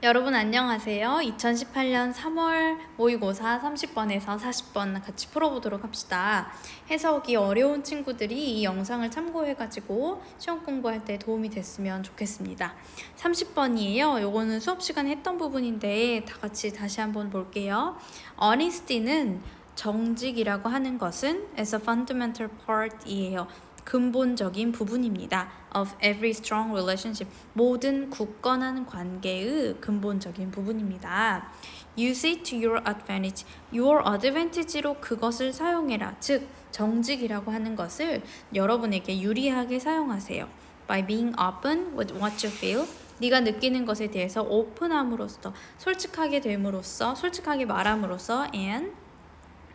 여러분 안녕하세요. 2018년 3월 모의고사 30번에서 40번 같이 풀어보도록 합시다. 해석이 어려운 친구들이 이 영상을 참고해가지고 시험 공부할 때 도움이 됐으면 좋겠습니다. 30번이에요. 요거는 수업 시간에 했던 부분인데 다 같이 다시 한번 볼게요. honesty는 정직이라고 하는 것은 as a fundamental part이에요. 근본적인 부분입니다. of every strong relationship. 모든 굳건한 관계의 근본적인 부분입니다. Use it to your advantage. your advantage로 그것을 사용해라. 즉, 정직이라고 하는 것을 여러분에게 유리하게 사용하세요. By being open with what you feel. 네가 느끼는 것에 대해서 오픈함으로써, 솔직하게 됨으로써, 솔직하게 말함으로써 and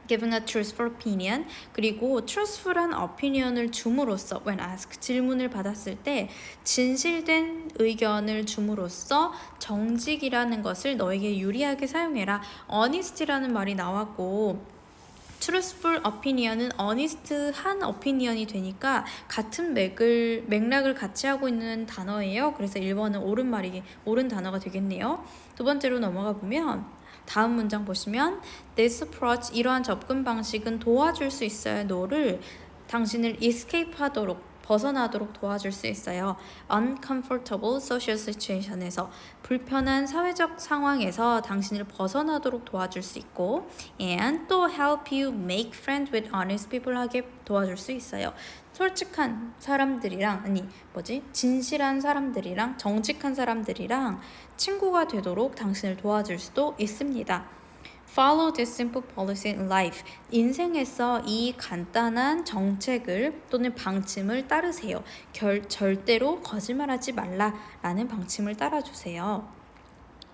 giving a truthful opinion, 그리고 truthful한 opinion을 줌으로써 when asked, 질문을 받았을 때 진실된 의견을 줌으로써 정직이라는 것을 너에게 유리하게 사용해라. honest라는 말이 나왔고 truthful opinion은 honest한 opinion이 되니까 같은 맥락을 같이 하고 있는 단어예요. 그래서 1번은 옳은 단어가 되겠네요. 두 번째로 넘어가 보면 다음 문장 보시면 This approach, 이러한 접근 방식은 도와줄 수 있어요. 너를 당신을 escape 하도록, 벗어나도록 도와줄 수 있어요. Uncomfortable social situation에서, 불편한 사회적 상황에서 당신을 벗어나도록 도와줄 수 있고 and 또 help you make friends with honest people 하게 도와줄 수 있어요. 솔직한 사람들이랑, 진실한 사람들이랑, 정직한 사람들이랑 친구가 되도록 당신을 도와줄 수도 있습니다. Follow this simple policy in life. 인생에서 이 간단한 정책을 또는 방침을 따르세요. 절대로 거짓말하지 말라라는 방침을 따라주세요.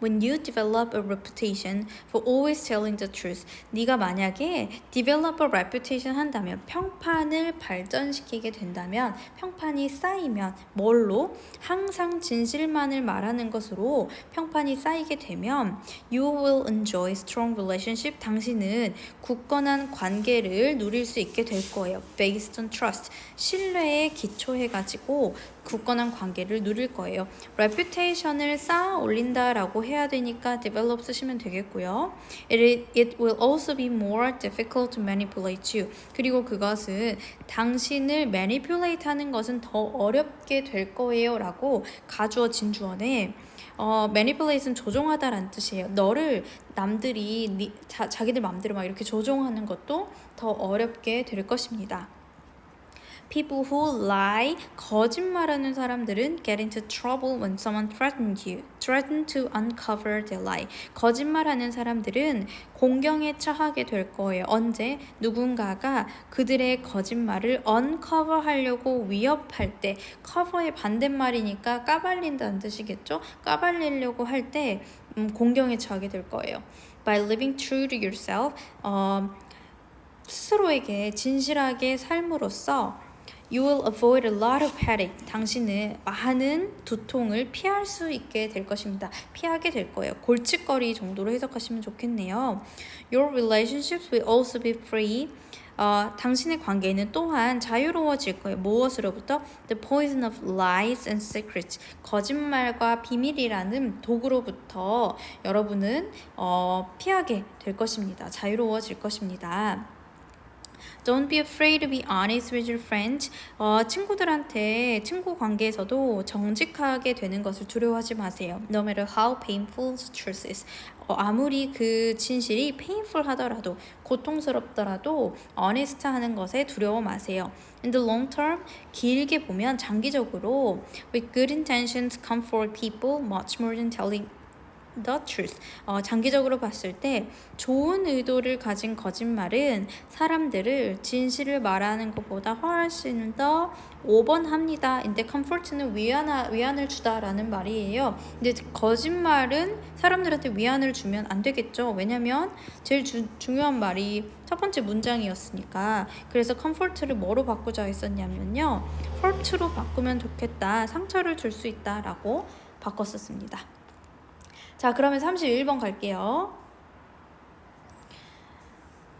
When you develop a reputation for always telling the truth, 네가 만약에 develop a reputation 한다면, 평판을 발전시키게 된다면, 평판이 쌓이면 뭘로? 항상 진실만을 말하는 것으로 평판이 쌓이게 되면 you will enjoy strong relationship, 당신은 굳건한 관계를 누릴 수 있게 될 거예요. Based on trust, 신뢰에 기초해가지고 굳건한 관계를 누릴 거예요. reputation을 쌓아 올린다라고 해야 되니까 develop 쓰시면 되겠고요. It will also be more difficult to manipulate you. 그리고 그것은 당신을 manipulate 하는 것은 더 어렵게 될 거예요 라고 가주어 진주어네. manipulate는 조종하다라는 뜻이에요. 너를 남들이 자기들 맘대로 막 이렇게 조종하는 것도 더 어렵게 될 것입니다. People who lie, 거짓말하는 사람들은 get into trouble when someone threaten to uncover their lie. 거짓말하는 사람들은 공경에 처하게 될 거예요. 언제? 누군가가 그들의 거짓말을 uncover 하려고 위협할 때, cover의 반대말이니까 까발린다는 뜻이겠죠? 까발리려고 할 때 공경에 처하게 될 거예요. By living true to yourself, 스스로에게 진실하게 삶으로써 You will avoid a lot of headache. 당신은 많은 두통을 피할 수 있게 될 것입니다. 피하게 될 거예요. 골칫거리 정도로 해석하시면 좋겠네요. Your relationships will also be free. 당신의 관계는 또한 자유로워질 거예요. 무엇으로부터? The poison of lies and secrets. 거짓말과 비밀이라는 독으로부터 여러분은 피하게 될 것입니다. 자유로워질 것입니다. Don't be afraid to be honest with your friends. 친구들한테, 친구 관계에서도 정직하게 되는 것을 두려워하지 마세요. No matter how painful the truth is. 아무리 그 진실이 painful 하더라도, 고통스럽더라도 honest 하는 것에 두려워 마세요. In the long term, 길게 보면, 장기적으로 with good intentions comfort people much more than telling the truth. 장기적으로 봤을 때 좋은 의도를 가진 거짓말은 사람들을 진실을 말하는 것보다 훨씬 더 오번합니다. 근데 comfort는 위안을 주다라는 말이에요. 근데 거짓말은 사람들한테 위안을 주면 안 되겠죠. 왜냐면 제일 중요한 말이 첫 번째 문장이었으니까. 그래서 comfort를 뭐로 바꾸자 했었냐면요, hurt로 바꾸면 좋겠다, 상처를 줄 수 있다라고 바꿨었습니다. 자, 그러면 31번 갈게요.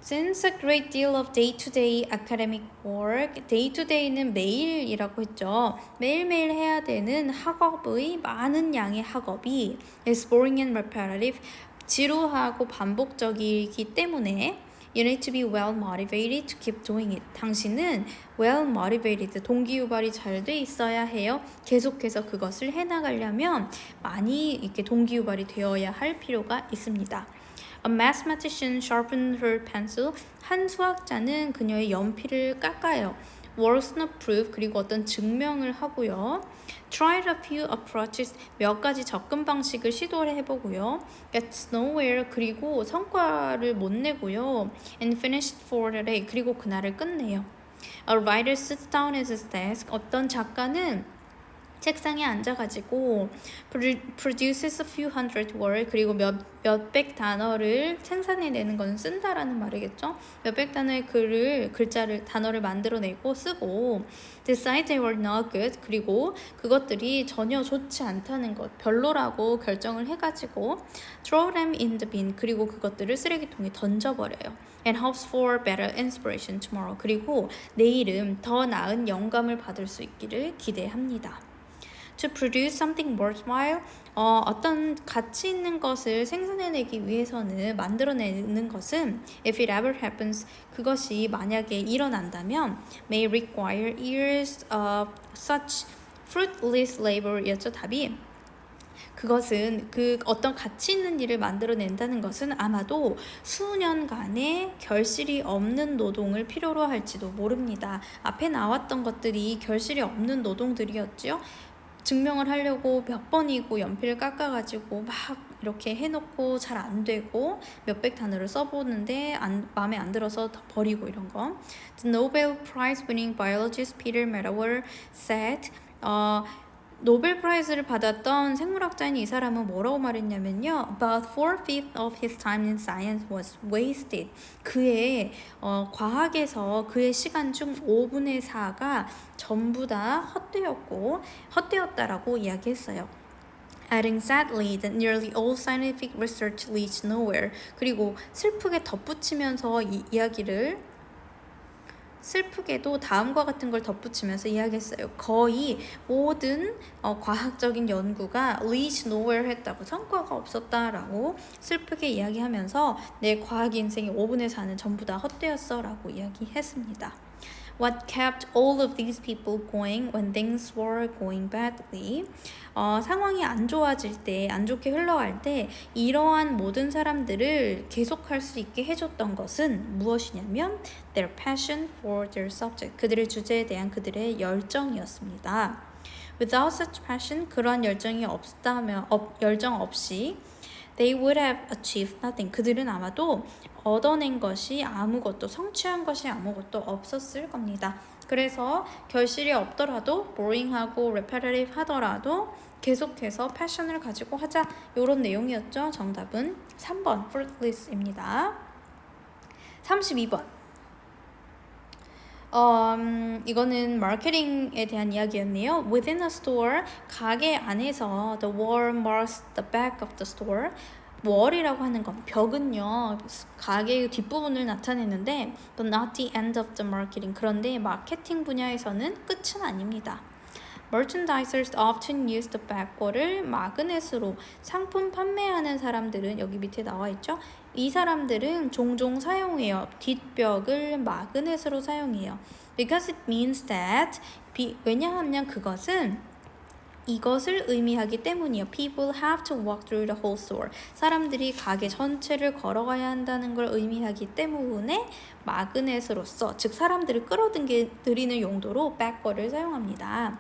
Since a great deal of day-to-day academic work, day-to-day는 매일이라고 했죠. 매일매일 해야 되는 학업의 많은 양의 학업이 is boring and repetitive, 지루하고 반복적이기 때문에 You need to be well motivated to keep doing it. 당신은 well motivated, 동기유발이 잘 돼 있어야 해요. 계속해서 그것을 해나가려면 많이 이렇게 동기유발이 되어야 할 필요가 있습니다. A mathematician sharpened her pencil. 한 수학자는 그녀의 연필을 깎아요. Works not proof. 그리고 어떤 증명을 하고요. Tried a few approaches. 몇 가지 접근 방식을 시도를 해보고요. Gets nowhere. 그리고 성과를 못 내고요. And finished for the day. 그리고 그날을 끝내요. A writer sits down at his desk. 어떤 작가는 책상에 앉아가지고 produces a few hundred word 그리고 몇백 단어를 생산해내는 건 쓴다라는 말이겠죠. 몇백 단어의 단어를 만들어내고 쓰고 decide they were not good 그리고 그것들이 전혀 좋지 않다는 것, 별로라고 결정을 해가지고 throw them in the bin 그리고 그것들을 쓰레기통에 던져버려요. And hopes for better inspiration tomorrow 그리고 내일은 더 나은 영감을 받을 수 있기를 기대합니다. To produce something worthwhile, 어떤 가치 있는 것을 생산해내기 위해서는 만들어내는 것은 if it ever happens, 그것이 만약에 일어난다면 may require years of such fruitless labor였죠, 답이. 그것은 그 어떤 가치 있는 일을 만들어낸다는 것은 아마도 수년간의 결실이 없는 노동을 필요로 할지도 모릅니다. 앞에 나왔던 것들이 결실이 없는 노동들이었죠. 증명을 하려고 몇 번이고 연필을 깎아가지고 막 이렇게 해놓고 잘 안 되고 몇백 단어를 써보는데 마음에 안 들어서 버리고 이런 거. The Nobel Prize winning biologist Peter Medawar said, 노벨 프라이즈를 받았던 생물학자인 이 사람은 뭐라고 말했냐면요. About 4/5 of his time in science was wasted. 그의 과학에서 그의 시간 중 5분의 4가 전부 다 헛되었다라고 이야기했어요. Adding sadly that nearly all scientific research leads nowhere. 그리고 슬프게 덧붙이면서 이야기를 슬프게도 다음과 같은 걸 덧붙이면서 이야기했어요. 거의 모든 과학적인 연구가 leads nowhere 했다고 성과가 없었다라고 슬프게 이야기하면서 내 과학 인생의 5분의 4는 전부 다 헛되었어 라고 이야기했습니다. What kept all of these people going when things were going badly? 상황이 안 좋아질 때, 안 좋게 흘러갈 때 이러한 모든 사람들을 계속할 수 있게 해줬던 것은 무엇이냐면 their passion for their subject, 그들의 주제에 대한 그들의 열정이었습니다. Without such passion, 그러한 열정 없이 they would have achieved nothing. 그들은 아마도 얻어낸 것이 아무것도, 성취한 것이 아무것도 없었을 겁니다. 그래서 결실이 없더라도, boring하고 repetitive 하더라도 계속해서 패션을 가지고 하자. 이런 내용이었죠. 정답은 3번 fruitless입니다. 32번. 이거는 마케팅에 대한 이야기였네요. Within a store, 가게 안에서 the wall marks the back of the store. wall이라고 하는 건 벽은요 가게의 뒷부분을 나타내는데 but not the end of the marketing. 그런데 마케팅 분야에서는 끝은 아닙니다. Merchandisers often use the back wall을 마그넷으로 상품 판매하는 사람들은 여기 밑에 나와 있죠. 이 사람들은 종종 사용해요. 뒷벽을 마그넷으로 사용해요. Because it means that 왜냐하면 그것은 이것을 의미하기 때문이요. People have to walk through the whole store. 사람들이 가게 전체를 걸어가야 한다는 걸 의미하기 때문에 마그넷으로서, 즉 사람들을 끌어들이는 용도로 backward을 사용합니다.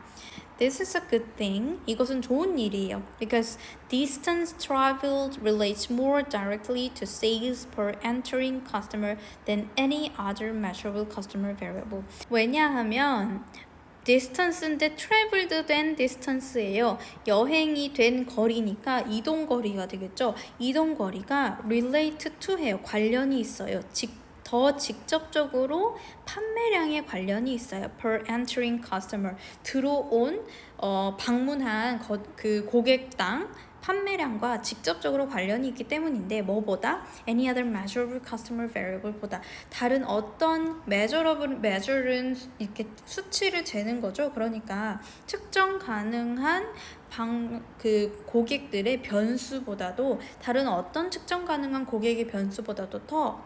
This is a good thing. 이것은 좋은 일이에요. Because distance traveled relates more directly to sales per entering customer than any other measurable customer variable. 왜냐하면 distance인데 traveled 된 distance예요. 여행이 된 거리니까 이동거리가 되겠죠. 이동거리가 relate to 해요. 관련이 있어요. 더 직접적으로 판매량에 관련이 있어요. per entering customer. 들어온 방문한 그 고객당 판매량과 직접적으로 관련이 있기 때문인데 뭐보다 any other measurable customer variable보다 다른 어떤 measure는 이렇게 수치를 재는 거죠. 그러니까 측정 가능한 그 고객들의 변수보다도 다른 어떤 측정 가능한 고객의 변수보다도 더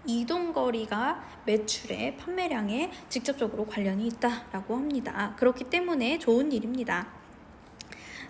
이동거리가 매출의 판매량에 직접적으로 관련이 있다라고 합니다. 그렇기 때문에 좋은 일입니다.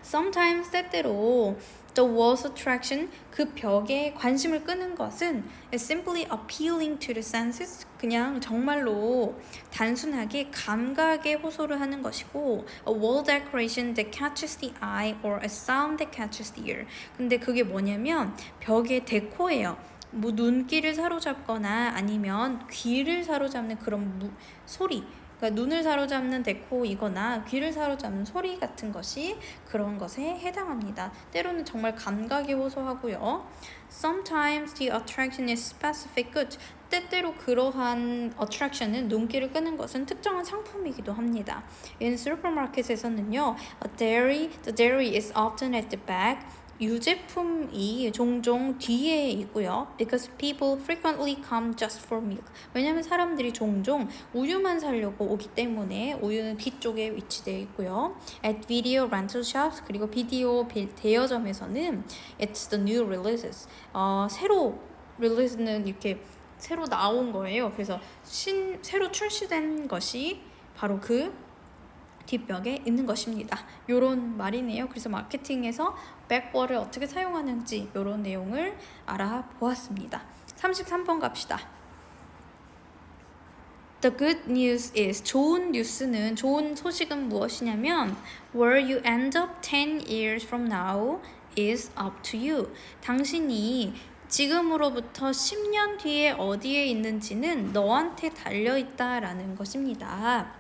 Sometimes 때때로 the wall's attraction 그 벽에 관심을 끄는 것은 is simply appealing to the senses 그냥 정말로 단순하게 감각에 호소를 하는 것이고 a wall decoration that catches the eye or a sound that catches the ear 근데 그게 뭐냐면 벽의 데코예요. 뭐 눈길을 사로잡거나 아니면 귀를 사로잡는 그런 소리 그러니까 눈을 사로잡는 데코이거나 귀를 사로잡는 소리 같은 것이 그런 것에 해당합니다. 때로는 정말 감각에 호소하고요. Sometimes the attraction is specific good. 때때로 그러한 attraction은 눈길을 끄는 것은 특정한 상품이기도 합니다. In supermarket에서는요, the dairy is often at the back. 유제품이 종종 뒤에 있고요. Because people frequently come just for milk. 왜냐하면 사람들이 종종 우유만 사려고 오기 때문에 우유는 뒤쪽에 위치되어 있고요. At video rental shops 그리고 비디오 대여점에서는 It's the new releases. 새로 release는 이렇게 새로 나온 거예요. 그래서 새로 출시된 것이 바로 그 뒷벽에 있는 것입니다. 요런 말이네요. 그래서 마케팅에서 백워를 어떻게 사용하는지 요런 내용을 알아보았습니다. 33번 갑시다. The good news is 좋은 뉴스는 좋은 소식은 무엇이냐면 where you end up 10 years from now is up to you. 당신이 지금으로부터 10년 뒤에 어디에 있는지는 너한테 달려있다라는 것입니다.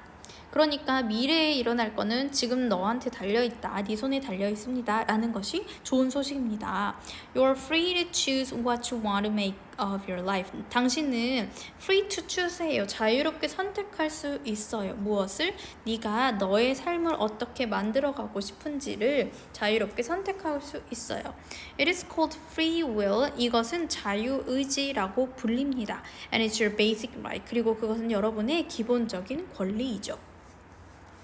그러니까 미래에 일어날 거는 지금 너한테 달려있다, 네 손에 달려있습니다 라는 것이 좋은 소식입니다. You're free to choose what you want to make of your life. 당신은 free to choose예요. 자유롭게 선택할 수 있어요. 무엇을? 네가 너의 삶을 어떻게 만들어가고 싶은지를 자유롭게 선택할 수 있어요. It is called free will. 이것은 자유의지라고 불립니다. And it's your basic right. 그리고 그것은 여러분의 기본적인 권리이죠.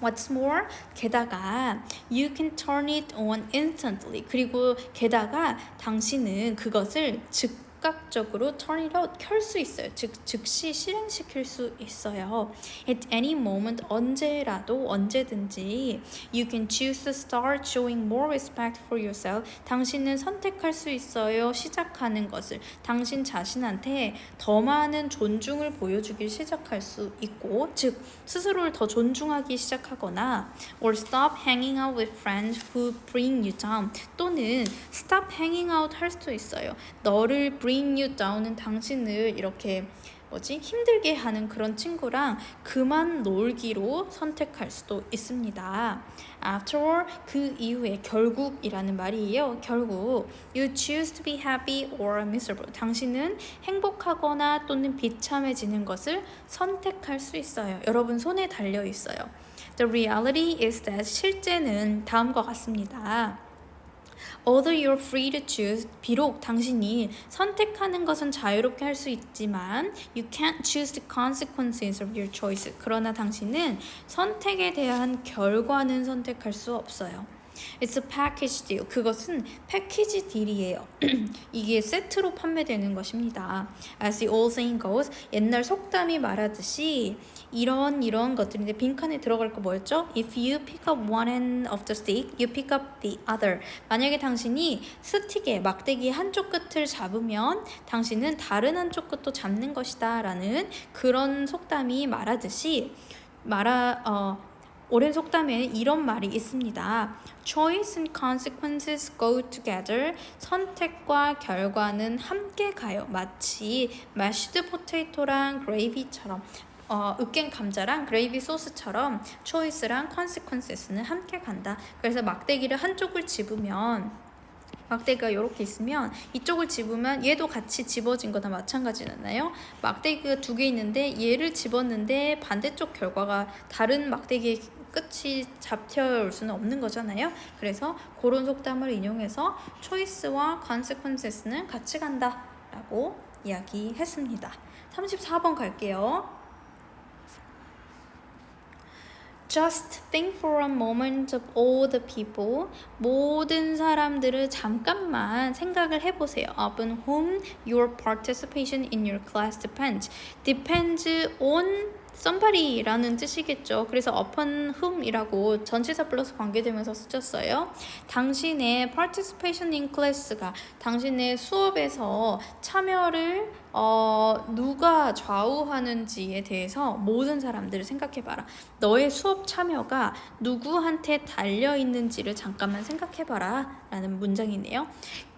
What's more, 게다가 you can turn it on instantly. 그리고 게다가 당신은 그것을 즉각적으로 turn it on, 켤 수 있어요. 즉시 실행시킬 수 있어요. At any moment, 언제라도 언제든지 you can choose to start showing more respect for yourself. 당신은 선택할 수 있어요. 시작하는 것을. 당신 자신한테 더 많은 존중을 보여주길 시작할 수 있고 즉 스스로를 더 존중하기 시작하거나 or stop hanging out with friends who bring you down 또는 stop hanging out 할 수도 있어요. 너를 bring you down은 당신을 이렇게 힘들게 하는 그런 친구랑 그만 놀기로 선택할 수도 있습니다. After all, 그 이후에 결국이라는 말이에요. 결국 you choose to be happy or miserable. 당신은 행복하거나 또는 비참해지는 것을 선택할 수 있어요. 여러분 손에 달려 있어요. The reality is that 실제는 다음과 같습니다. Although you're free to choose, 비록 당신이 선택하는 것은 자유롭게 할 수 있지만 you can't choose the consequences of your choice. 그러나 당신은 선택에 대한 결과는 선택할 수 없어요. It's a package deal. 그것은 패키지 딜이에요. 이게 세트로 판매되는 것입니다. As the old saying goes, 옛날 속담이 말하듯이 이런 것들인데 빈칸에 들어갈 거 뭐였죠? If you pick up one end of the stick, you pick up the other. 만약에 당신이 스틱의 막대기 한쪽 끝을 잡으면 당신은 다른 한쪽 끝도 잡는 것이다 라는 그런 속담이 말하듯이 오랜 속담에는 이런 말이 있습니다. Choice and consequences go together. 선택과 결과는 함께 가요. 마치 mashed potato랑 gravy처럼 으깬 감자랑 그레이비 소스처럼 choice랑 consequences는 함께 간다. 그래서 막대기를 한쪽을 집으면 막대기가 이렇게 있으면 이쪽을 집으면 얘도 같이 집어진 거나 마찬가지잖아요. 막대기가 두 개 있는데 얘를 집었는데 반대쪽 결과가 다른 막대기에 끝이 잡혀올 수는 없는 거잖아요. 그래서 그런 속담을 인용해서 choice와 consequences는 같이 간다 라고 이야기했습니다. 34번 갈게요. Just think for a moment of all the people. 모든 사람들을 잠깐만 생각을 해보세요. Upon whom your participation in your class depends. Depends on somebody라는 뜻이겠죠. 그래서 upon whom이라고 전치사 플러스 관계되면서 쓰셨어요. 당신의 participation in class가 당신의 수업에서 참여를 누가 좌우하는지에 대해서 모든 사람들을 생각해봐라. 너의 수업 참여가 누구한테 달려있는지를 잠깐만 생각해봐라 라는 문장이네요.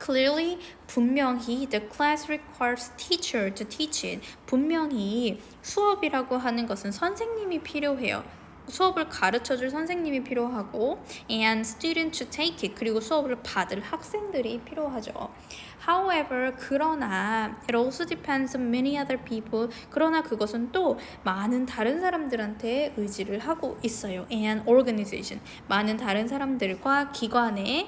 Clearly, 분명히 the class requires teacher to teach it. 분명히 수업이라고 하는 것은 선생님이 필요해요. 수업을 가르쳐줄 선생님이 필요하고 and student to take it. 그리고 수업을 받을 학생들이 필요하죠. However, 그러나 it also depends on many other people. 그러나 그것은 또 많은 다른 사람들한테 의지를 하고 있어요. And organization. 많은 다른 사람들과 기관에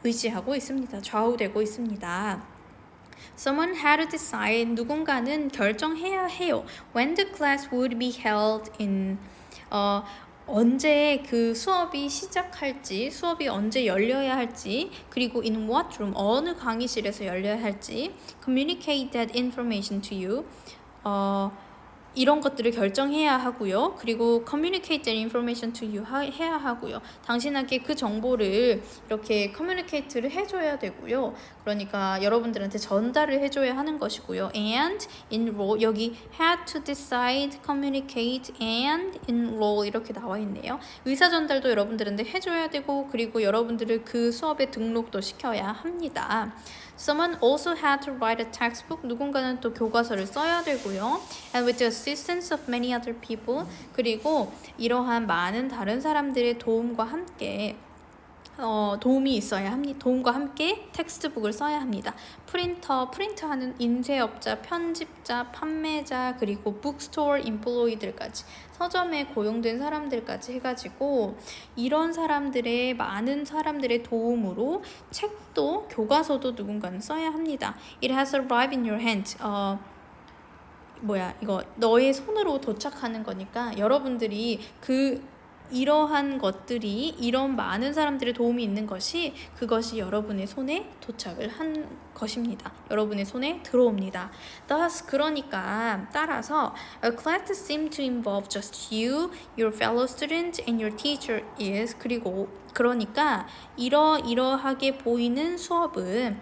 의지하고 있습니다. 좌우되고 있습니다. Someone had to decide. 누군가는 결정해야 해요. When the class would be held in 언제 그 수업이 시작할지, 수업이 언제 열려야 할지, 그리고 in what room, 어느 강의실에서 열려야 할지, communicate that information to you. 이런 것들을 결정해야 하고요. 그리고 communicate that information to you 해야 하고요. 당신에게 그 정보를 이렇게 communicate를 해줘야 되고요. 그러니까 여러분들한테 전달을 해줘야 하는 것이고요. And enroll, 여기 had to decide, communicate, and enroll 이렇게 나와 있네요. 의사 전달도 여러분들한테 해줘야 되고 그리고 여러분들을 그 수업에 등록도 시켜야 합니다. Someone also had to write a textbook. 누군가는 또 교과서를 써야 되고요. And with the assistance of many other people. 그리고 이러한 많은 다른 사람들의 도움과 함께 도움이 있어야 합니다. 도움과 함께 텍스트북을 써야 합니다. 프린터하는 인쇄업자, 편집자, 판매자, 그리고 북스토어 임플로이들까지 서점에 고용된 사람들까지 해가지고 이런 사람들의 많은 사람들의 도움으로 책도 교과서도 누군가는 써야 합니다. It has arrived in your hand. 이거 너의 손으로 도착하는 거니까 여러분들이 이러한 것들이 이런 많은 사람들의 도움이 있는 것이 그것이 여러분의 손에 도착을 한 것입니다. 여러분의 손에 들어옵니다. Thus, 그러니까 따라서 a class seemed to involve just you, your fellow student, and your teacher is 그러니까 이러하게 보이는 수업은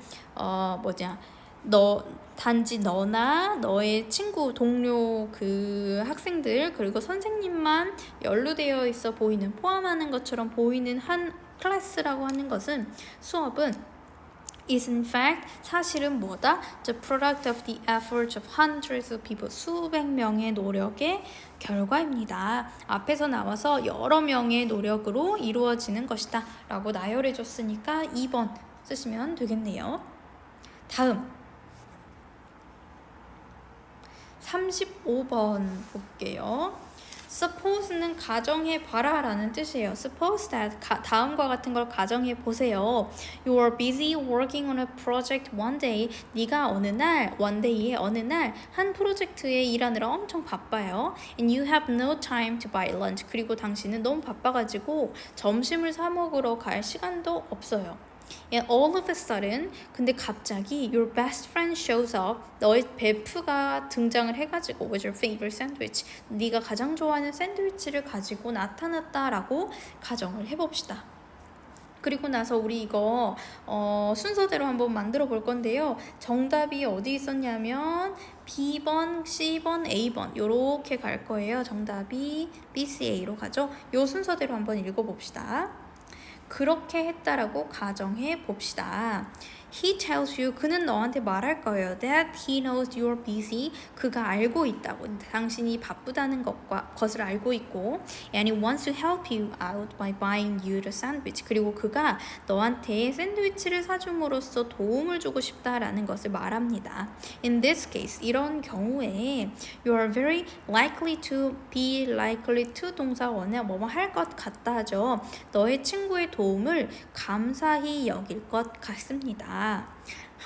단지 너나 너의 친구, 동료, 그 학생들 그리고 선생님만 연루되어 있어 보이는 포함하는 것처럼 보이는 한 클래스라고 하는 것은 수업은 is in fact 사실은 뭐다? The product of the efforts of hundreds of people 수백 명의 노력의 결과입니다. 앞에서 나와서 여러 명의 노력으로 이루어지는 것이다 라고 나열해 줬으니까 2번 쓰시면 되겠네요. 다음 35번 볼게요. Suppose는 가정해봐라 라는 뜻이에요. Suppose that 다음과 같은 걸 가정해보세요. You are busy working on a project one day. 네가 one day에 어느 날 한 프로젝트에 일하느라 엄청 바빠요. And you have no time to buy lunch. 그리고 당신은 너무 바빠가지고 점심을 사 먹으러 갈 시간도 없어요. And all of a sudden, 근데 갑자기 your best friend shows up. 너의 베프가 등장을 해가지고 with your favorite sandwich. 네가 가장 좋아하는 샌드위치를 가지고 나타났다라고 가정을 해봅시다. 그리고 나서 우리 이거 순서대로 한번 만들어 볼 건데요. 정답이 어디 있었냐면 B번, C번, A번 이렇게 갈 거예요. 정답이 B, C, A로 가죠. 이 순서대로 한번 읽어봅시다. 그렇게 했다라고 가정해 봅시다. He tells you, 그는 너한테 말할 거예요. That he knows you're busy. 그가 알고 있다고. 당신이 바쁘다는 것을 알고 있고, and he wants to help you out by buying you the sandwich. 그리고 그가 너한테 샌드위치를 사줌으로써 도움을 주고 싶다라는 것을 말합니다. In this case, 이런 경우에 you are very likely to be likely to 동사 원에 뭐뭐 할 것 같다 하죠. 너의 친구의 도움을 감사히 여길 것 같습니다.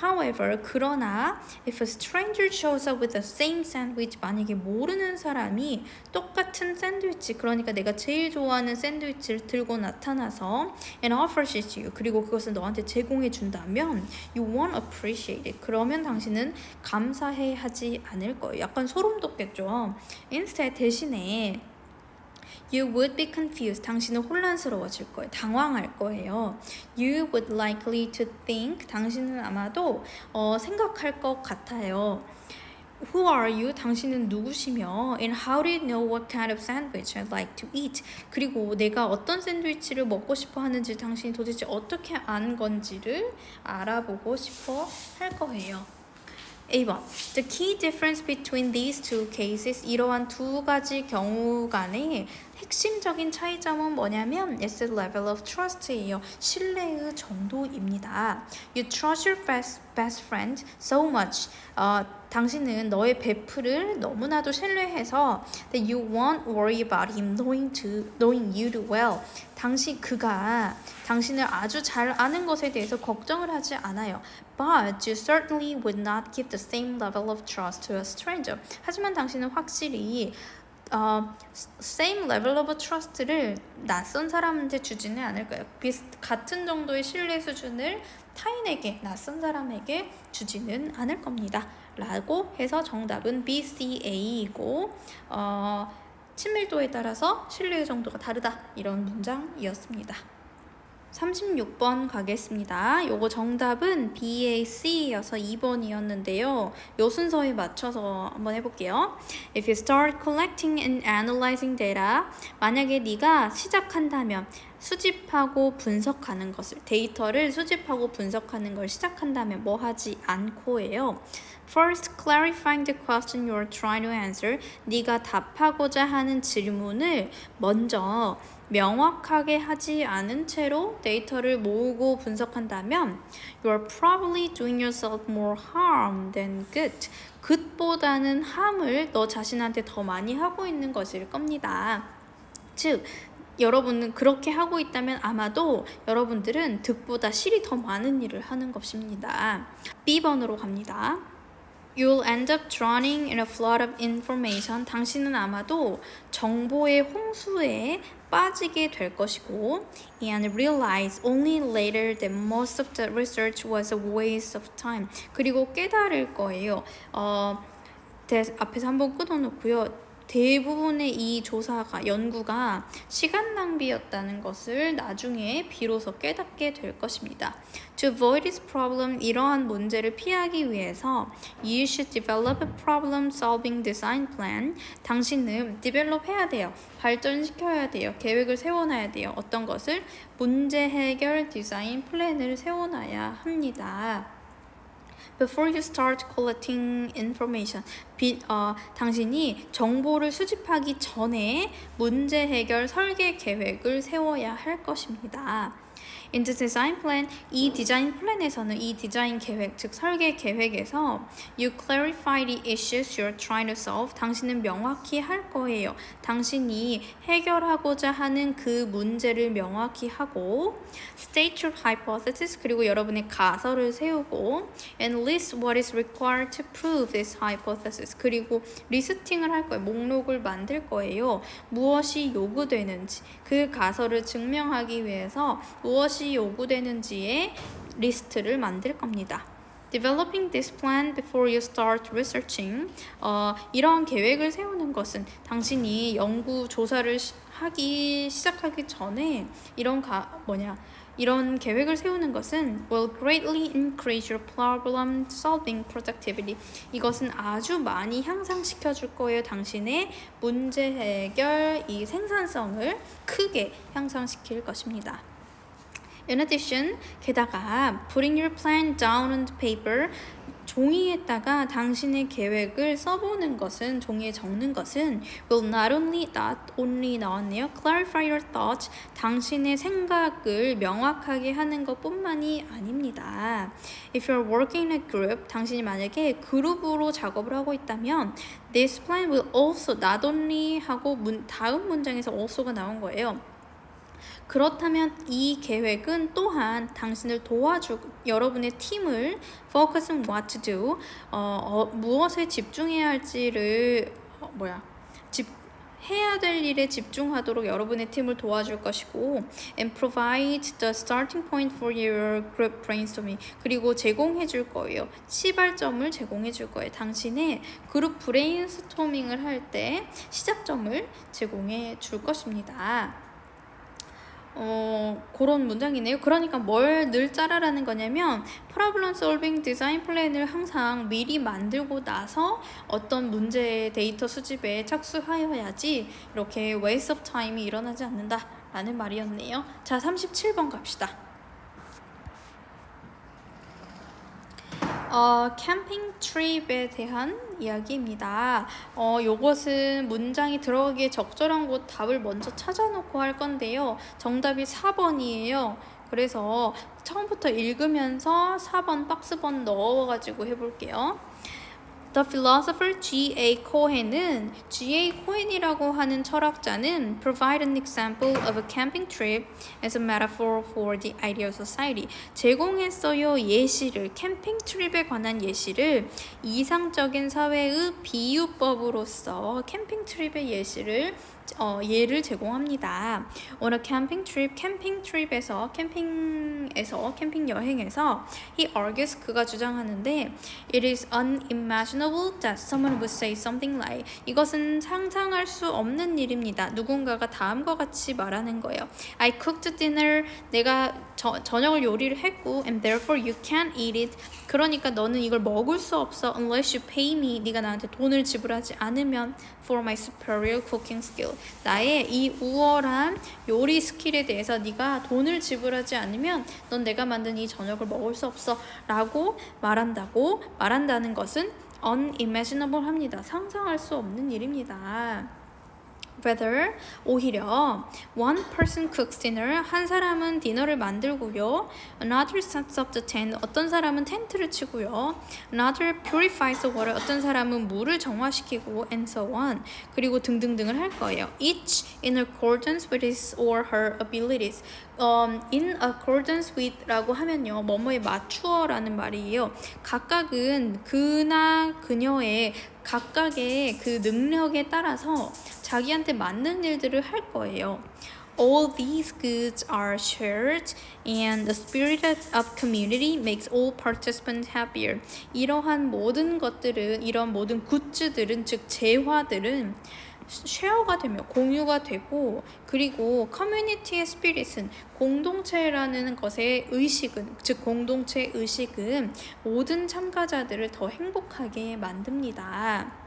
However, 그러나 if a stranger shows up with the same sandwich, 만약에 모르는 사람이 똑같은 샌드위치, 그러니까 내가 제일 좋아하는 샌드위치를 들고 나타나서 and offers it to you, 그리고 그것을 너한테 제공해 준다면 you won't appreciate it. 그러면 당신은 감사해 하지 않을 거예요. 약간 소름 돋겠죠. Instead, 대신에 You would be confused. 당신은 혼란스러워질 거예요. 당황할 거예요. You would likely to think. 당신은 아마도 생각할 것 같아요. Who are you? 당신은 누구시며? And how do you know what kind of sandwich I'd like to eat? 그리고 내가 어떤 샌드위치를 먹고 싶어 하는지 당신이 도대체 어떻게 아는 건지를 알아보고 싶어 할 거예요. A번. The key difference between these two cases, 이러한 두 가지 경우 간의 핵심적인 차이점은 뭐냐면 it's the level of trust예요. 신뢰의 정도입니다. You trust your best friend so much. 당신은 너의 베프를 너무나도 신뢰해서 that you won't worry about him knowing you too well. 그가 당신을 아주 잘 아는 것에 대해서 걱정을 하지 않아요. But you certainly would not give the same level of trust to a stranger. 하지만 당신은 확실히 same level of trust를 낯선 사람한테 주지는 않을 거예요. 같은 정도의 신뢰 수준을 타인에게, 낯선 사람에게 주지는 않을 겁니다. 라고 해서 정답은 B, C, A이고 친밀도에 따라서 신뢰의 정도가 다르다. 이런 문장이었습니다. 36번 가겠습니다. 요거 정답은 BAC여서 2번이었는데요. 요 순서에 맞춰서 한번 해볼게요. If you start collecting and analyzing data, 만약에 네가 시작한다면 수집하고 분석하는 것을, 데이터를 수집하고 분석하는 걸 시작한다면 뭐 하지 않고예요. First, clarifying the question you are trying to answer. 네가 답하고자 하는 질문을 먼저 명확하게 하지 않은 채로 데이터를 모으고 분석한다면 you are probably doing yourself more harm than good. good보다는 harm을 너 자신한테 더 많이 하고 있는 것일 겁니다. 즉, 여러분은 그렇게 하고 있다면 아마도 여러분들은 득보다 실이 더 많은 일을 하는 것입니다. B번으로 갑니다. You'll end up drowning in a flood of information. 당신은 아마도 정보의 홍수에 빠지게 될 것이고 and realize only later that most of the research was a waste of time. 그리고 깨달을 거예요. 앞에서 한번 끊어놓고요. 대부분의 이 조사가, 연구가 시간 낭비였다는 것을 나중에 비로소 깨닫게 될 것입니다. To avoid this problem, 이러한 문제를 피하기 위해서 you should develop a problem solving design plan. 당신은 develop 해야 돼요. 발전시켜야 돼요. 계획을 세워놔야 돼요. 어떤 것을? 문제 해결 디자인 플랜을 세워놔야 합니다. Before you start collecting information, 당신이 정보를 수집하기 전에 문제 해결 설계 계획을 세워야 할 것입니다. In the design plan, 이 디자인 플랜에서는, 이 디자인 계획, 즉 설계 계획에서 you clarify the issues you're trying to solve. 당신은 명확히 할 거예요. 당신이 해결하고자 하는 그 문제를 명확히 하고 state your hypothesis, 그리고 여러분의 가설을 세우고 and list what is required to prove this hypothesis. 그리고 리스팅을 할 거예요. 목록을 만들 거예요. 무엇이 요구되는지, 그 가설을 증명하기 위해서 무엇이 요구되는지의 리스트를 만들 겁니다. Developing this plan before you start researching. 이러한 계획을 세우는 것은 당신이 연구 조사를 시작하기 전에 이런 계획을 세우는 것은 will greatly increase your problem solving productivity. 이것은 아주 많이 향상시켜 줄 거예요. 당신의 문제 해결 이 생산성을 크게 향상시킬 것입니다. In addition, 게다가 putting your plan down on the paper 종이에다가 당신의 계획을 써보는 것은 종이에 적는 것은 will not only 나왔네요. clarify your thoughts 당신의 생각을 명확하게 하는 것뿐만이 아닙니다. If you're working in a group 당신이 만약에 그룹으로 작업을 하고 있다면 this plan will also not only 하고 다음 문장에서 also가 나온 거예요. 그렇다면 이 계획은 또한 당신을 여러분의 팀을 focus on what to do, 무엇에 집중해야 할지를, 해야 될 일에 집중하도록 여러분의 팀을 도와줄 것이고 and provide the starting point for your group brainstorming 그리고 제공해 줄 거예요. 시발점을 제공해 줄 거예요. 당신의 그룹 브레인스토밍을 할 때 시작점을 제공해 줄 것입니다. 그런 문장이네요. 그러니까 뭘 늘 짜라라는 거냐면 problem solving design plan을 항상 미리 만들고 나서 어떤 문제의 데이터 수집에 착수하여야지 이렇게 waste of time이 일어나지 않는다 라는 말이었네요. 자, 37번 갑시다. 캠핑 트립에 대한 이야기입니다. 요것은 문장이 들어가기에 적절한 곳 답을 먼저 찾아놓고 할 건데요. 정답이 4번이에요. 그래서 처음부터 읽으면서 4번 박스번 넣어가지고 해볼게요. The philosopher G.A. Cohen은 G.A. Cohen이라고 하는 철학자는 provide an example of a camping trip as a metaphor for the ideal society. 제공했어요. 예시를 캠핑 트립에 관한 예시를 이상적인 사회의 비유법으로서 캠핑 트립의 예를 제공합니다. On a camping trip, 캠핑 여행에서 he argues 그가 주장하는데 it is unimaginable that someone would say something like 이것은 상상할 수 없는 일입니다. 누군가가 다음과 같이 말하는 거예요. I cooked dinner 내가 저녁을 요리를 했고 and therefore you can't eat it 그러니까 너는 이걸 먹을 수 없어 unless you pay me 네가 나한테 돈을 지불하지 않으면 for my superior cooking skill 나의 이 우월한 요리 스킬에 대해서 네가 돈을 지불하지 않으면 넌 내가 만든 이 저녁을 먹을 수 없어 라고 말한다는 것은 unimaginable 합니다. 상상할 수 없는 일입니다. Rather, 오히려 one person cooks dinner, 한 사람은 디너를 만들고요. Another sets up the tent, 어떤 사람은 텐트를 치고요. Another purifies the water, 어떤 사람은 물을 정화시키고 and so on. 그리고 등등등을 할 거예요. Each in accordance with his or her abilities. In accordance with 라고 하면요. 뭐뭐에 맞추어 라는 말이에요. 각각은 그나 그녀의 각각의 그 능력에 따라서 자기한테 맞는 일들을 할 거예요. All these goods are shared and the spirit of community makes all participants happier. 이런 모든 굿즈들은 즉 재화들은 쉐어가 되며 공유가 되고 그리고 커뮤니티의 스피릿은 공동체라는 것의 의식은 즉 공동체 의식은 모든 참가자들을 더 행복하게 만듭니다.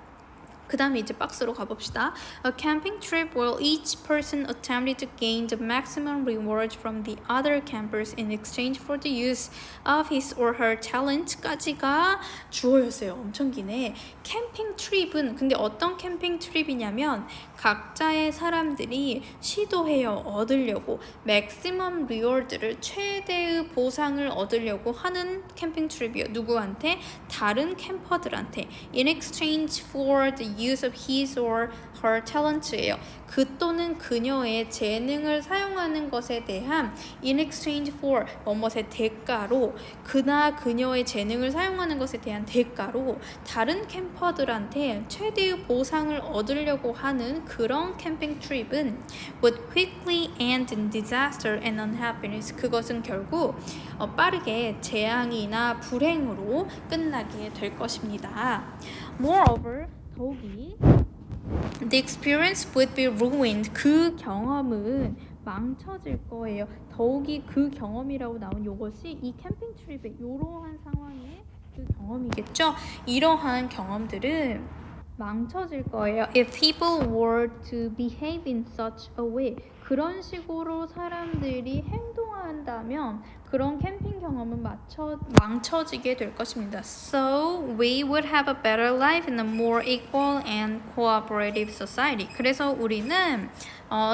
그 다음에 이제 박스로 가봅시다. A camping trip where each person attempted to gain the maximum reward from the other campers in exchange for the use of his or her talent까지가 주어였어요. 엄청 기네. 캠핑 트립은 근데 어떤 캠핑 트립이냐면 각자의 사람들이 시도해요. 얻으려고 맥시멈 리워드를 최대의 보상을 얻으려고 하는 캠핑 트립이요. 누구한테? 다른 캠퍼들한테. In exchange for the use of his or her talent예요. 그 또는 그녀의 재능을 사용하는 것에 대한 in exchange for 뭐뭇의 대가로 그나 그녀의 재능을 사용하는 것에 대한 대가로 다른 캠퍼들한테 최대의 보상을 얻으려고 하는 그런 캠핑 트립은 would quickly end in disaster and unhappiness. 그것은 결국 빠르게 재앙이나 불행으로 끝나게 될 것입니다. Moreover, 더욱이 the experience would be ruined. 그 경험은 망쳐질 거예요. 더욱이 그 경험이라고 나온 이것이 이 캠핑 트립의 이러한 상황의 그 경험이겠죠. 이러한 경험들은 망쳐질 거예요. If people were to behave in such a way. 그런 식으로 사람들이 한다면 그런 캠핑 경험은 망쳐지게 될 것입니다. So we would have a better life in a more equal and cooperative society. 그래서 우리는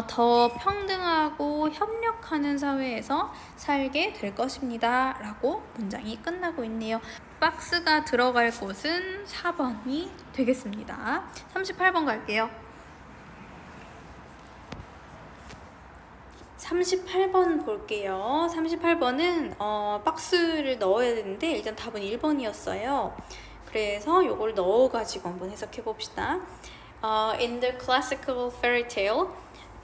더 평등하고 협력하는 사회에서 살게 될 것입니다. 라고 문장이 끝나고 있네요. 박스가 들어갈 곳은 4번이 되겠습니다. 38번 갈게요. 38번 볼게요. 38번은 박스를 넣어야 되는데 일단 답은 1번이었어요. 그래서 요걸 넣어가지고 한번 해석해 봅시다. In the classical fairy tale,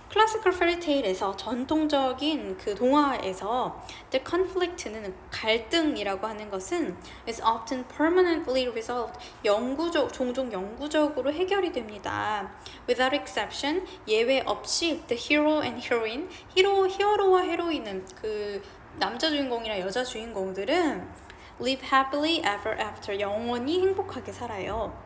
클래시컬 페리테일에서 전통적인 그 동화에서 the conflict는 갈등이라고 하는 것은 is often permanently resolved 종종 영구적으로 해결이 됩니다. Without exception 예외 없이 the hero and heroine 히어로와 헤로인은 그 남자 주인공이랑 여자 주인공들은 live happily ever after 영원히 행복하게 살아요.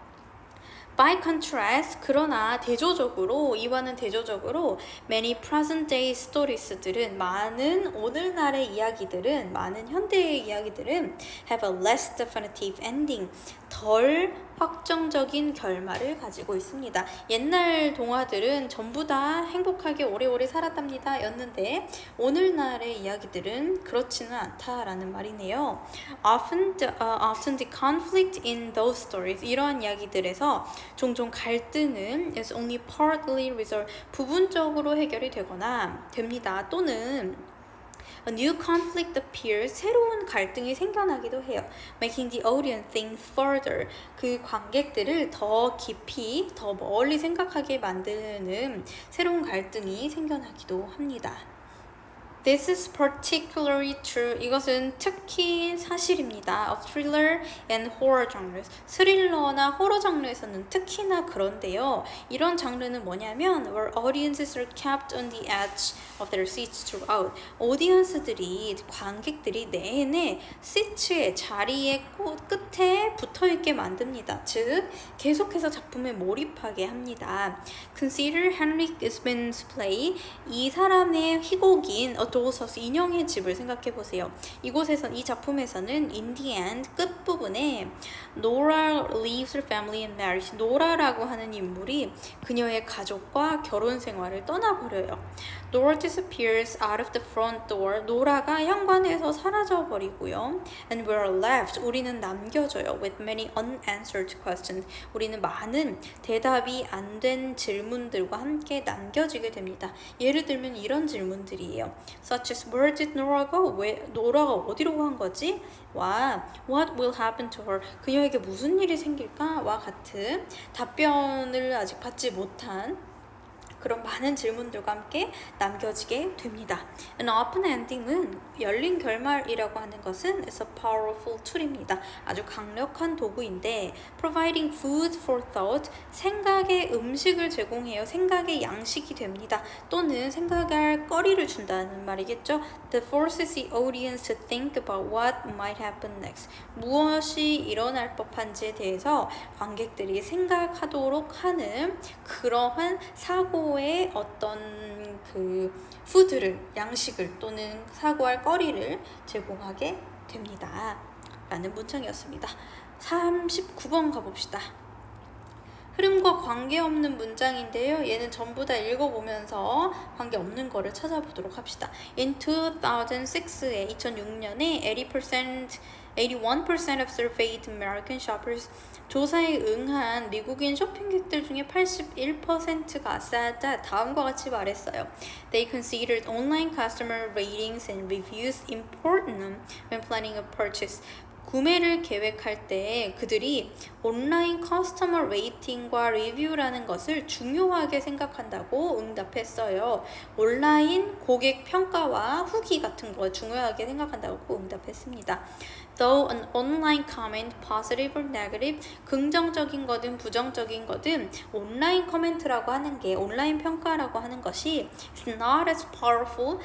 By contrast, 그러나 이와는 대조적으로 many present day stories들은 많은 오늘날의 이야기들은 많은 현대의 이야기들은 have a less definitive ending 덜 확정적인 결말을 가지고 있습니다. 옛날 동화들은 전부 다 행복하게 오래오래 살았답니다 였는데 오늘날의 이야기들은 그렇지는 않다라는 말이네요. Often the conflict in those stories 이러한 이야기들에서 종종 갈등은 is only partly resolved 부분적으로 해결이 되거나 됩니다. 또는 A new conflict appears. 새로운 갈등이 생겨나기도 해요. Making the audience think further. 그 관객들을 더 깊이, 더 멀리 생각하게 만드는 새로운 갈등이 생겨나기도 합니다. This is particularly true. 이것은 특히 사실입니다. Of thriller and horror genres. 스릴러나 호러 장르에서는 특히나 그런데요. 이런 장르는 뭐냐면 where audiences are kept on the edge of their seats throughout. 관객들이 내내 시트의 자리의 끝에 붙어있게 만듭니다. 즉, 계속해서 작품에 몰입하게 합니다. Consider Henrik Ibsen's play. 이 사람의 희곡인 도서스 인형의 집을 생각해 보세요. 이 작품에서는 in the end 끝부분에 Nora leaves her family and marries. 노라라고 하는 인물이 그녀의 가족과 결혼 생활을 떠나버려요. Nora disappears out of the front door. 노라가 현관에서 사라져 버리고요. And we're left. 우리는 남겨져요. With many unanswered questions. 우리는 많은 대답이 안 된 질문들과 함께 남겨지게 됩니다. 예를 들면 이런 질문들이에요. Such as where did Nora go? 왜 노라가 어디로 간 거지? 와 what will happen to her? 그녀에게 무슨 일이 생길까? 와 같은 답변을 아직 받지 못한 그런 많은 질문들과 함께 남겨지게 됩니다. An open ending은 열린 결말이라고 하는 것은 is a powerful tool입니다. 아주 강력한 도구인데 providing food for thought, 생각의 음식을 제공해요. 생각의 양식이 됩니다. 또는 생각할 거리를 준다는 말이겠죠. That forces the audience to think about what might happen next. 무엇이 일어날 법한지에 대해서 관객들이 생각하도록 하는 그러한 사고의 어떤 그 푸드를, 양식을 또는 사고할 거리를 제공하게 됩니다. 라는 문장이었습니다. 39번 가봅시다. 흐름과 관계없는 문장인데요. 얘는 전부 다 읽어보면서 관계없는 거를 찾아보도록 합시다. In 2006에 2006년에 81% of surveyed American shoppers 조사에 응한 미국인 쇼핑객들 중에 81%가 said that 다음과 같이 말했어요. They considered online customer ratings and reviews important when planning a purchase. 구매를 계획할 때 그들이 온라인 커스터머 레이팅과 리뷰라는 것을 중요하게 생각한다고 응답했어요. 온라인 고객 평가와 후기 같은 거 중요하게 생각한다고 응답했습니다. Though an online comment, positive or negative, 긍정적인 거든 부정적인 거든 온라인 코멘트라고 하는 게 온라인 평가라고 하는 것이 is not as powerful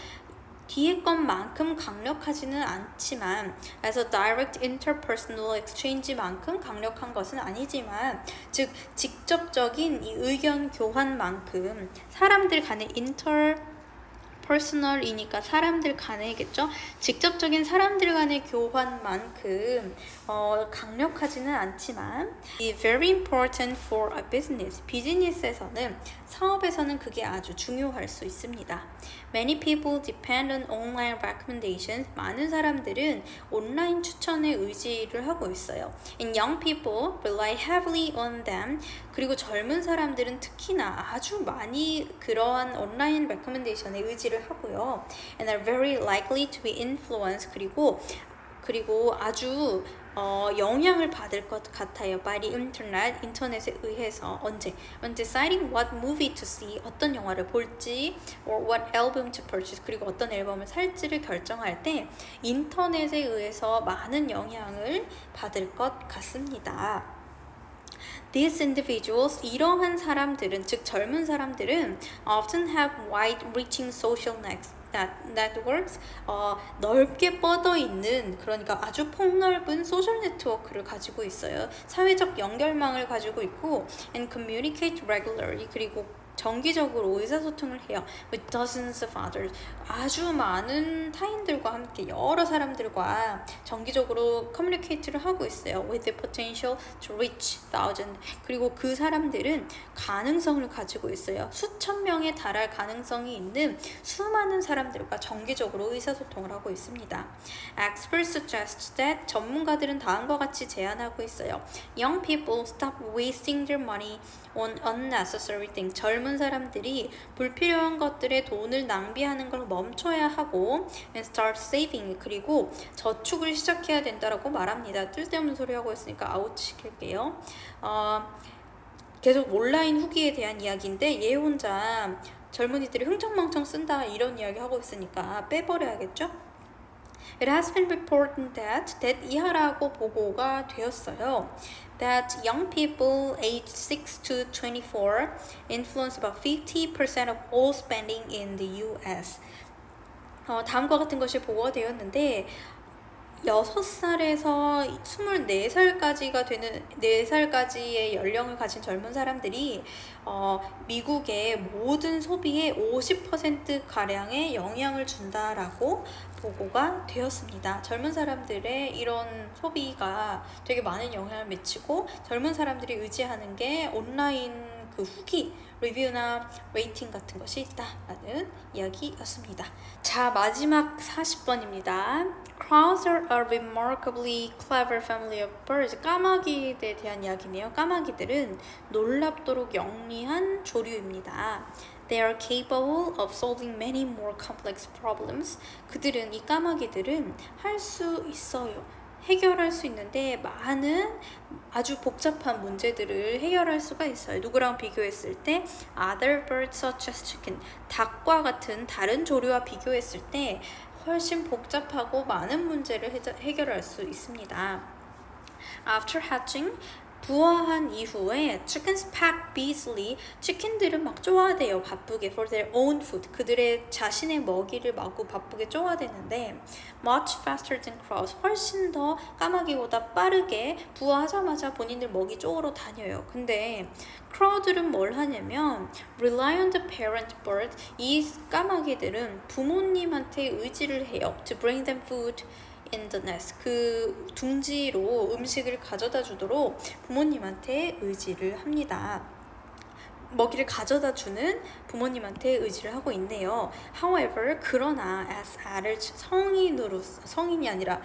뒤에 것만큼 강력하지는 않지만 그래서 direct interpersonal exchange만큼 강력한 것은 아니지만 즉 직접적인 이 의견 교환만큼 사람들 간의 personal이니까 사람들 간에겠죠. 직접적인 사람들 간의 교환만큼 강력하지는 않지만 very important for a business. 비즈니스에서는 사업에서는 그게 아주 중요할 수 있습니다. Many people depend on online recommendations. 많은 사람들은 온라인 추천에 의지를 하고 있어요. And young people rely heavily on them. 그리고 젊은 사람들은 특히나 아주 많이 그러한 온라인 레커멘데이션에 의지를 하고요. And are very likely to be influenced. 그리고 아주 영향을 받을 것 같아요. by the internet, 인터넷에 의해서. 언제? When deciding what movie to see, 어떤 영화를 볼지, or what album to purchase, 그리고 어떤 앨범을 살지를 결정할 때 인터넷에 의해서 많은 영향을 받을 것 같습니다. These individuals, 이러한 사람들은, 즉 젊은 사람들은 often have wide-reaching social networks, 넓게 뻗어 있는, 그러니까 아주 폭넓은 소셜 네트워크를 가지고 있어요. 사회적 연결망을 가지고 있고, and communicate regularly, 그리고 정기적으로 의사소통을 해요. with dozens of others. 아주 많은 타인들과 함께 여러 사람들과 정기적으로 커뮤니케이트를 하고 있어요. with the potential to reach thousands. 그리고 그 사람들은 가능성을 가지고 있어요. 수천 명에 달할 가능성이 있는 수많은 사람들과 정기적으로 의사소통을 하고 있습니다. Experts suggest that, 전문가들은 다음과 같이 제안하고 있어요. Young people stop wasting their money on unnecessary things. 젊은 사람들이 불필요한 것들에 돈을 낭비하는 걸 멈춰야 하고 and start saving. 그리고 저축을 시작해야 된다라고 말합니다. 쓸데없는 소리 하고 있으니까 아웃 시킬게요. 계속 온라인 후기에 대한 이야기인데 얘 혼자 젊은이들이 흥청망청 쓴다 이런 이야기 하고 있으니까 빼버려야겠죠? It has been reported that 이하라고 보고가 되었어요. That young people aged 6 to 24 influence about 50% of all spending in the US. 다음과 같은 것이 보고가 되었는데 6살에서 24살까지가 되는 4살까지의 연령을 가진 젊은 사람들이 미국의 모든 소비의 50%가량의 영향을 준다라고 보고가 되었습니다. 젊은 사람들의 이런 소비가 되게 많은 영향을 미치고 젊은 사람들이 의지하는 게 온라인 그 후기, 리뷰나 레이팅 같은 것이 있다라는 이야기였습니다. 자, 마지막 40번입니다. Crows are a remarkably clever family of birds. 까마귀에 대한 이야기네요. 까마귀들은 놀랍도록 영리한 조류입니다. They are capable of solving many more complex problems. 이 까마귀들은 할 수 있어요. 해결할 수 있는데 많은 아주 복잡한 문제들을 해결할 수가 있어요. 누구랑 비교했을 때 other birds such as chicken, 닭과 같은 다른 조류와 비교했을 때 훨씬 복잡하고 많은 문제를 해결할 수 있습니다. After hatching, 부화한 이후에 chickens pack busily. 치킨들은 막 쪼아대요. 바쁘게 for their own food. 그들의 자신의 먹이를 마구 바쁘게 쪼아대는데 much faster than crows. 훨씬 더 까마귀보다 빠르게 부화하자마자 본인들 먹이 쪼으러 다녀요. 근데 crow들은 뭘 하냐면 rely on the parent bird. 이 까마귀들은 부모님한테 의지를 해요. to bring them food in the nest. 그 둥지로 음식을 가져다 주도록 부모님한테 의지를 합니다. 먹이를 가져다 주는 부모님한테 의지를 하고 있네요. However, 그러나 as adults, 성인이 아니라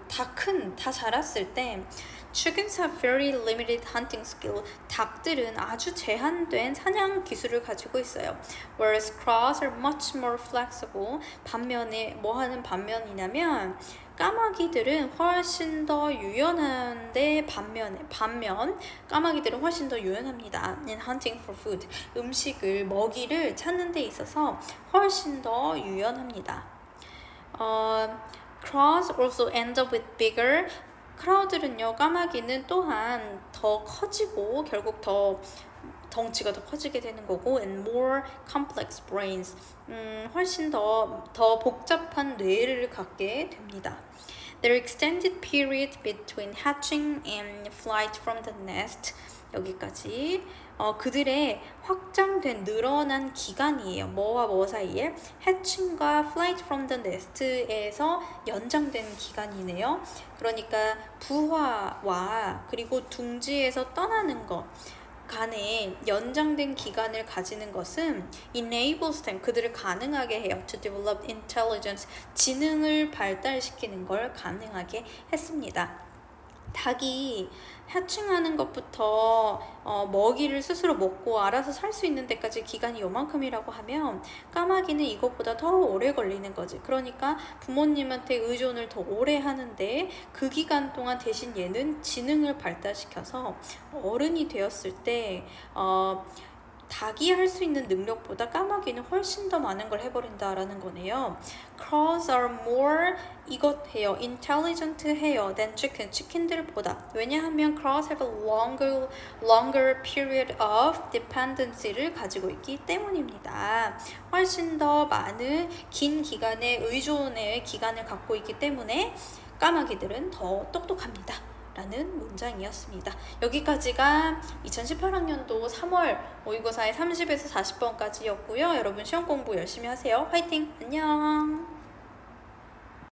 다 자랐을 때 chickens have very limited hunting skill. 닭들은 아주 제한된 사냥 기술을 가지고 있어요. Whereas crows are much more flexible. 반면에 뭐 하는 반면이냐면 까마귀들은 훨씬 더 유연한데 반면 까마귀들은 훨씬 더 유연합니다. In hunting for food. 먹이를 찾는 데 있어서 훨씬 더 유연합니다. Crows also end up with bigger. 크라우들은요, 까마귀는 또한 더 커지고 결국 덩치가 더 커지게 되는 거고 and more complex brains. 훨씬 더 복잡한 뇌를 갖게 됩니다. Their extended period between hatching and flight from the nest 여기까지 그들의 확장된 늘어난 기간이에요. 뭐와 뭐 사이에? hatching과 flight from the nest에서 연장된 기간이네요. 그러니까 부화와 그리고 둥지에서 떠나는 것 간에 연장된 기간을 가지는 것은 enables them, 그들을 가능하게 해요. to develop intelligence, 지능을 발달시키는 걸 가능하게 했습니다. 닭이 해충하는 것부터 먹이를 스스로 먹고 알아서 살 수 있는 데까지 기간이 요만큼이라고 하면 까마귀는 이것보다 더 오래 걸리는 거지. 그러니까 부모님한테 의존을 더 오래 하는데 그 기간 동안 대신 얘는 지능을 발달시켜서 어른이 되었을 때 닭이 할 수 있는 능력보다 까마귀는 훨씬 더 많은 걸 해버린다라는 거네요. Crows are more 이것 해요. intelligent 해요. than chicken. 치킨들보다. 왜냐하면 crows have a longer period of dependency를 가지고 있기 때문입니다. 훨씬 더 많은 긴 기간의 의존의 기간을 갖고 있기 때문에 까마귀들은 더 똑똑합니다. 라는 문장이었습니다. 여기까지가 2018학년도 3월 모의고사의 30에서 40번까지였고요. 여러분 시험 공부 열심히 하세요. 화이팅! 안녕!